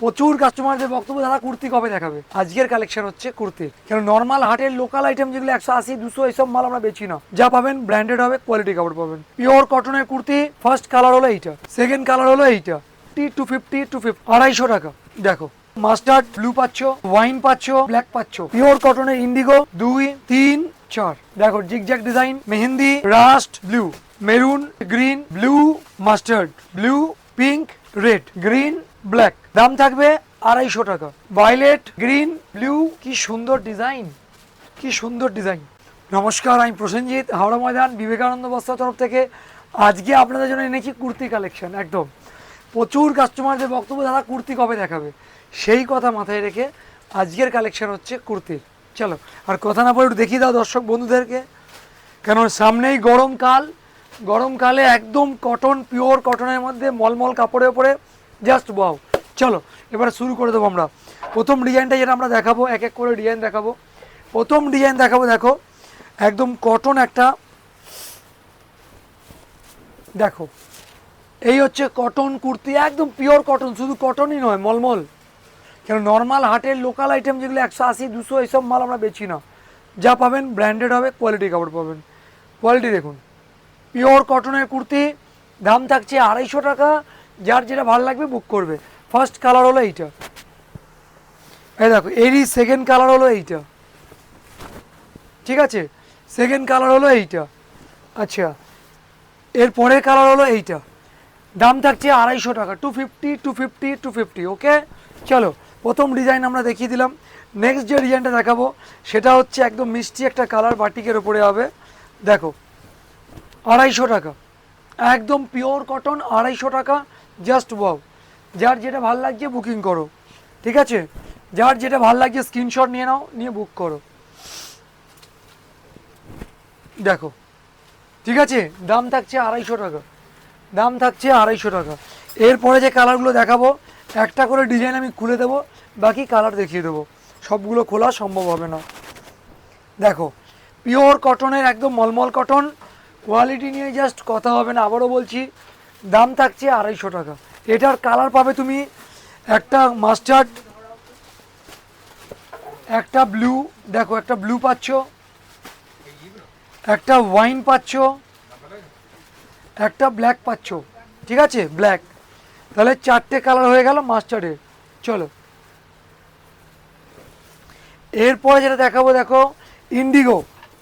প্রচুর কাস্টমারদের বক্তব্য, দাদা কুর্তি কবে দেখাবে। আজকের কালেকশন হচ্ছে কুর্তির। কেন নর্মাল হাটের লোকাল আইটেম যেগুলো 180 200 এইসব মাল আমরা বেচি না। যা পাবেন ব্র্যান্ডেড হবে, কোয়ালিটি কাপড় পাবেন। পিওর কটনের কুর্তি। ফার্স্ট কালার হলো এইটা, সেকেন্ড কালার হলো এইটা। 250 250 টাকা। দেখো মাস্টার্ড ব্লু পাচ্ছ, ওয়াইন পাচ্ছ, ব্ল্যাক পাচ্ছ। পিওর কটনের ইন্ডিগো 2 3 4। দেখো zigzag design, mehndi, rust blue, maroon, green, blue, mustard, blue, pink, red, green, black. দাম থাকবে 250 টাকা। Violet, green, blue. কি সুন্দর ডিজাইন, কি সুন্দর ডিজাইন। নমস্কার, আমি প্রসেনজিৎ, হাওড়া ময়দান বিবেকানন্দ বস্ত্র তরফ থেকে আজকে আপনাদের জন্য এনেছি কুর্তি কালেকশন। একদম প্রচুর কাস্টমারদের বক্তব্য, দাদা কুর্তি কবে দেখাবে। সেই কথা মাথায় রেখে আজকের কালেকশন হচ্ছে কুর্তির। চলো আর কথা না বলে একটু দেখিয়ে দাও দর্শক বন্ধুদেরকে, কেন সামনেই গরমকাল। গরমকালে একদম কটন, পিওর কটনের মধ্যে মলমল কাপড়ের উপরে জাস্ট ওয়াও। চলো এবারে শুরু করে দেবো আমরা। প্রথম ডিজাইনটা যেটা আমরা দেখাবো, এক এক করে ডিজাইন দেখাবো। প্রথম ডিজাইন দেখাবো, দেখো একদম কটন একটা, দেখো এই হচ্ছে কটন কুর্তি, একদম পিওর কটন। শুধু কটনই নয়, মলমল। কেন নর্মাল হাটের লোকাল আইটেম যেগুলো 180 200 এইসব মাল আমরা বেচি না। যা পাবেন ব্র্যান্ডেড হবে, কোয়ালিটি কাপড় পাবেন। কোয়ালিটি দেখুন, পিওর কটনের কুর্তি। দাম থাকছে 250 টাকা। যার যেটা ভালো লাগবে বুক করবে। ফার্স্ট কালার হলো এইটা, এই দেখো এরই সেকেন্ড কালার হলো এইটা, ঠিক আছে। সেকেন্ড কালার হলো এইটা, আচ্ছা। এর পরের কালার হলো এইটা। দাম থাকছে 250 টাকা। 250 ওকে। চলো প্রথম ডিজাইন আমরা দেখিয়ে দিলাম। নেক্সট যে ডিজাইনটা দেখাবো সেটা হচ্ছে একদম মিষ্টি একটা কালার, বাটিকের ওপরে হবে। দেখো 250 টাকা, একদম পিওর কটন, 250 টাকা। Just wow. যার যেটা ভাল লাগছে বুকিং করো, ঠিক আছে। যার যেটা ভাল লাগছে স্ক্রিনশট নিয়ে নাও, নিয়ে বুক করো। দেখো, ঠিক আছে। দাম থাকছে 250 টাকা। দাম থাকছে 250 টাকা। এরপরে যে কালারগুলো দেখাবো, একটা করে ডিজাইন আমি খুলে দেবো, বাকি কালার দেখিয়ে দেবো। সবগুলো খোলা সম্ভব হবে না। দেখো পিওর কটনের, একদম মলমল কটন। কোয়ালিটি নিয়ে জাস্ট কথা হবে না, আবারও বলছি। দাম থাকছে 250 টাকা। এটার কালার পাবে তুমি একটা মাস্টার্ড, একটা ব্লু, দেখো একটা ব্লু পাচ্ছ, একটা ওয়াইন পাচ্ছ, একটা ব্ল্যাক পাচ্ছ, ঠিক আছে, ব্ল্যাক। তাহলে 4টে কালার হয়ে গেল মাস্টার্ডের। চলো এরপরে যেটা দেখাবো, দেখো ইন্ডিগো,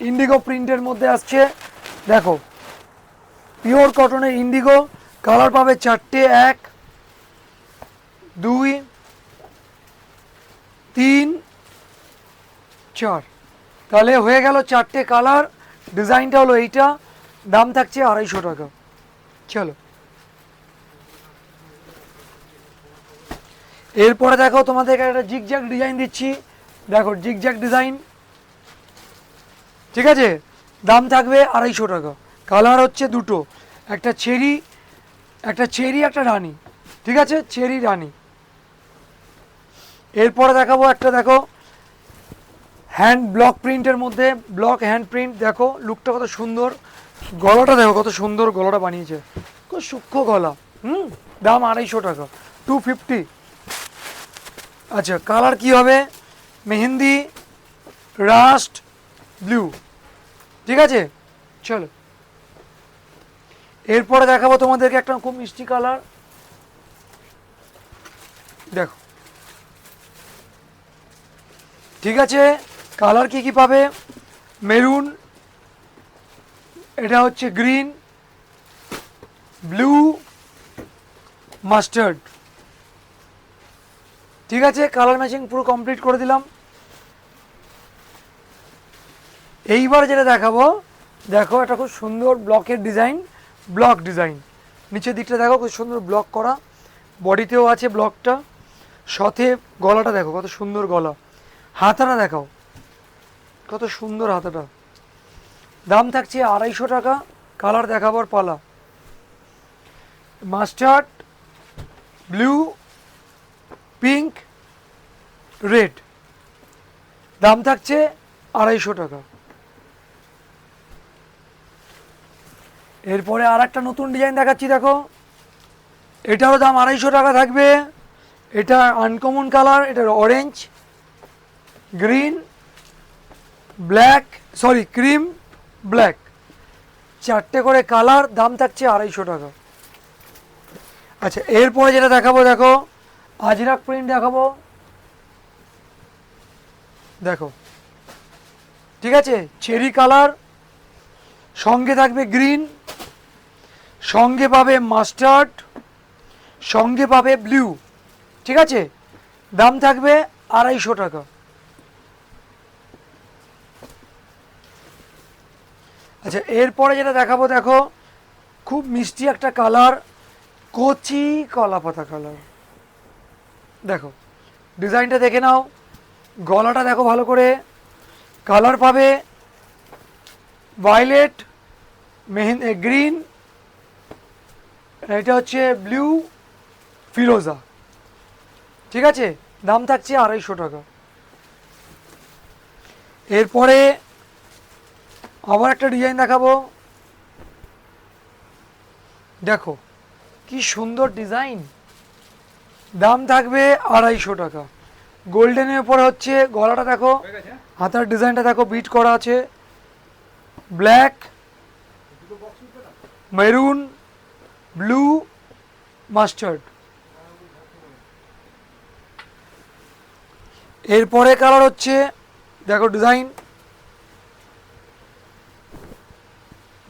ইন্ডিগো প্রিন্টের মধ্যে আসছে। দেখো পিওর কটনের ইন্ডিগো, কালার পাবে 4টে, 1 2 3 4। তাহলে হয়ে গেল 4টে কালার। ডিজাইনটা হলো এইটা। দাম থাকছে 250 টাকা। চলো এরপরে দেখো তোমাদেরকে একটা জিগজ্যাগ ডিজাইন দিচ্ছি। দেখো জিগজ্যাগ ডিজাইন, ঠিক আছে। দাম থাকবে 250 টাকা। কালার হচ্ছে দুটো, একটা চেরি, একটা চেরি, একটা রানি, ঠিক আছে, চেরি রানি। এরপরে দেখাবো একটা, দেখো হ্যান্ড ব্লক প্রিন্টের মধ্যে, ব্লক হ্যান্ড প্রিন্ট। দেখো লুকটা কত সুন্দর, গলাটা দেখো কত সুন্দর গলাটা বানিয়েছে, খুব সূক্ষ্ম গলা। দাম 250 টাকা। 250। আচ্ছা কালার কি হবে, মেহেন্দি, রাস্ট, ব্লু, ঠিক আছে। চলো এরপরে দেখাবো তোমাদেরকে একটা খুব মিষ্টি কালার। দেখো, ঠিক আছে। কালার কি কি পাবে, মেরুন, এটা হচ্ছে গ্রিন, ব্লু, মাস্টার্ড, ঠিক আছে। কালার ম্যাচিং পুরো কমপ্লিট করে দিলাম। এইবার যেটা দেখাবো, দেখো একটা খুব সুন্দর ব্লকের ডিজাইন, ব্লক ডিজাইন। নিচের দিকটা দেখো খুব সুন্দর ব্লক করা, বডিতেও আছে ব্লকটা, সাথে গলাটা দেখো কত সুন্দর গলা। হাতাটা দেখাও কত সুন্দর হাতাটা। দাম থাকছে 250 টাকা। কালার দেখাবার পালা, মাস্টার্ড, ব্লু, পিঙ্ক, রেড। দাম থাকছে 250 টাকা। এরপরে আর একটা নতুন ডিজাইন দেখাচ্ছি, দেখো এটারও দাম 250 টাকা থাকবে। এটা আনকমন কালার, এটা orange, green, black, sorry cream, black, চারটে করে কালার, দাম থাকছে 250 টাকা। আচ্ছা এরপরে যেটা দেখাবো দেখো, আজরাক প্রিন্ট দেখাবো, দেখো ঠিক আছে, চেরি কালার, সঙ্গে থাকবে গ্রিন, সঙ্গে পাবে মাস্টার্ড, সঙ্গে পাবে ব্লু, ঠিক আছে, দাম থাকবে 250 টাকা। আচ্ছা এরপরে যেটা দেখাবো দেখো, খুব মিষ্টি একটা কালার, কচি কলা পাতা কালার, দেখো ডিজাইনটা দেখে নাও, গলাটা দেখো ভালো করে, কালার পাবে ভায়োলেট, গ্রিন, এটা হচ্ছে ব্লু, ফিরোজা, ঠিক আছে, দাম থাকছে 250 টাকা। এরপরে আবার একটা ডিজাইন দেখাবো, দেখো কি সুন্দর ডিজাইন, দাম থাকবে 250 টাকা। গোল্ডেনের উপরে হচ্ছে গলাটা দেখো, হাতার ডিজাইনটা দেখো বিট করা আছে, ব্ল্যাক, মেরুন, ব্লু, মাস্টার্ড। এরপরে কালার হচ্ছে দেখো ডিজাইন,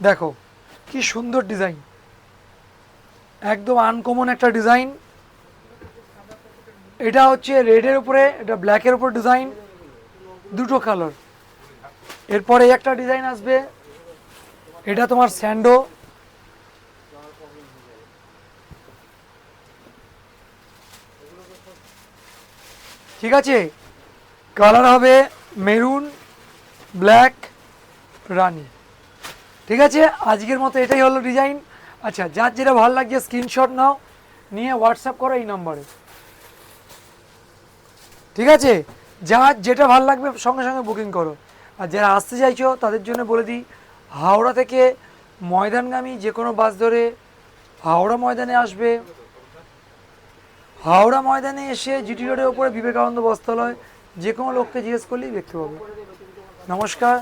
দেখো কি সুন্দর ডিজাইন, একদম আনকমন একটা ডিজাইন, এটা হচ্ছে রেডের উপরে, এটা ব্ল্যাকের উপর ডিজাইন, দুটো কালার। এরপরে একটা ডিজাইন আসবে, এটা তোমার স্যান্ডো, ঠিক আছে, কালার হবে মেরুন, ব্ল্যাক, রানি, ঠিক আছে। আজকের মতো এটাই হলো ডিজাইন। আচ্ছা যার যেটা ভালো লাগছে স্ক্রিনশট নাও, নিয়ে হোয়াটসঅ্যাপ করো এই নম্বরে, ঠিক আছে, যার যেটা ভালো লাগবে সঙ্গে সঙ্গে বুকিং করো। আর যারা আসতে চাইছো তাদের জন্য বলে দিই, হাওড়া থেকে ময়দানগামী যে কোনো বাস ধরে হাওড়া ময়দানে আসবে, হাওড়া ময়দানে এসে জিটি রোডের ওপরে বিবেকানন্দ বস্ত্রালয়, যে কোনো লোককে জিজ্ঞেস করলেই দেখতে পাবে। নমস্কার।